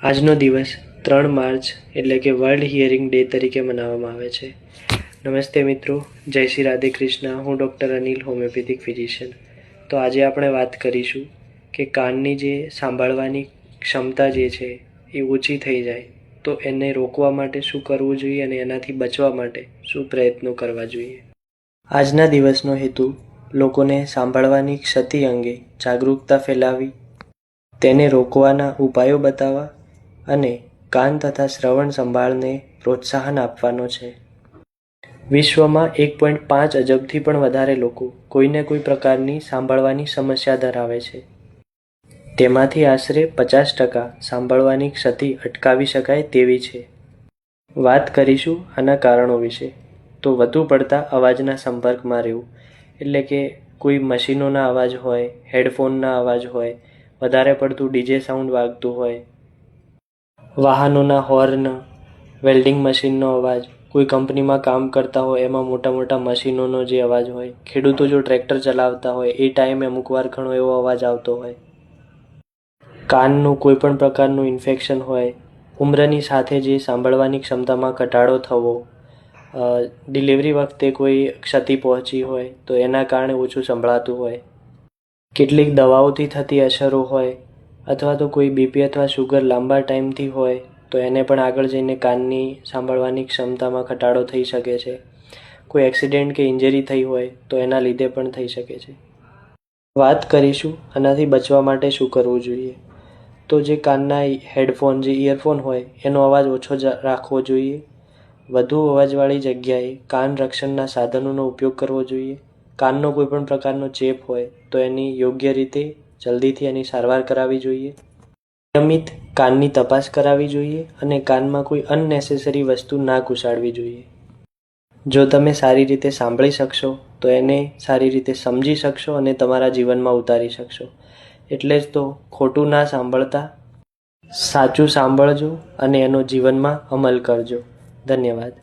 આજનો દિવસ 3 માર્ચ એટલે કે વર્લ્ડ હિયરિંગ ડે તરીકે મનાવવામાં આવે છે. નમસ્તે મિત્રો, જય શ્રી રાધે કૃષ્ણ. હું ડૉક્ટર અનિલ, હોમિયોપેથિક ફિઝિશિયન. તો આજે આપણે વાત કરીશું કે કાનની જે સાંભળવાની ક્ષમતા જે છે એ ઓછી થઈ જાય તો એને રોકવા માટે શું કરવું જોઈએ અને એનાથી બચવા માટે શું પ્રયત્નો કરવા જોઈએ. આજના દિવસનો હેતુ લોકોને સાંભળવાની ક્ષતિ અંગે જાગૃતતા ફેલાવી, તેને રોકવાના ઉપાયો બતાવવા અને કાન તથા શ્રવણ સંભાળને પ્રોત્સાહન આપવાનો છે. વિશ્વમાં 1.5 અજબથી પણ વધારે લોકો કોઈને કોઈ પ્રકારની સાંભળવાની સમસ્યા ધરાવે છે. તેમાંથી આશરે 50% સાંભળવાની ક્ષતિ અટકાવી શકાય તેવી છે. વાત કરીશું આના કારણો વિશે. તો વધુ પડતા અવાજના સંપર્કમાં રહેવું, એટલે કે કોઈ મશીનોના અવાજ હોય, હેડફોનના અવાજ હોય, વધારે પડતું ડીજે સાઉન્ડ વાગતું હોય, વાહનોના હોર્ન, વેલ્ડિંગ મશીનનો અવાજ, કોઈ કંપનીમાં કામ કરતા હોય એમાં મોટા મોટા મશીનોનો જે અવાજ હોય, ખેડૂતો જો ટ્રેક્ટર ચલાવતા હોય એ ટાઈમે અમુકવાર ઘણો એવો અવાજ આવતો હોય, કાનનું કોઈ પણ પ્રકારનું ઇન્ફેક્શન હોય, ઉંમરની સાથે જે સાંભળવાની ક્ષમતામાં ઘટાડો થવો, ડિલિવરી વખતે કોઈ ક્ષતિ પહોંચી હોય તો એના કારણે ઓછું સંભળાતું હોય, કેટલીક દવાઓથી થતી અસરો હોય, અથવા તો કોઈ બીપી અથવા શુગર લાંબા ટાઈમથી હોય તો એને પણ આગળ જઈને કાનની સાંભળવાની ક્ષમતામાં ઘટાડો થઈ શકે છે. કોઈ એક્સિડન્ટ કે ઇન્જરી થઈ હોય તો એના લીધે પણ થઈ શકે છે. વાત કરીશું આનાથી બચવા માટે શું કરવું જોઈએ. તો જે કાનના હેડફોન, જે ઇયરફોન હોય એનો અવાજ ઓછો રાખવો જોઈએ. વધુ અવાજવાળી જગ્યાએ કાન રક્ષણના સાધનોનો ઉપયોગ કરવો જોઈએ. કાનનો કોઈ પણ પ્રકારનો ચેપ હોય તો એની યોગ્ય રીતે જલ્દીથી એની સારવાર કરાવવી જોઈએ. નિયમિત કાનની તપાસ કરાવવી જોઈએ અને કાનમાં કોઈ અનનેસેસરી વસ્તુ ના ઘુસાડવી જોઈએ. જો તમે સારી રીતે સાંભળી શકશો તો એને સારી રીતે સમજી શકશો અને તમારા જીવનમાં ઉતારી શકશો. એટલે જ તો ખોટું ના સાંભળતા સાચું સાંભળજો અને એનો જીવનમાં અમલ કરજો. ધન્યવાદ.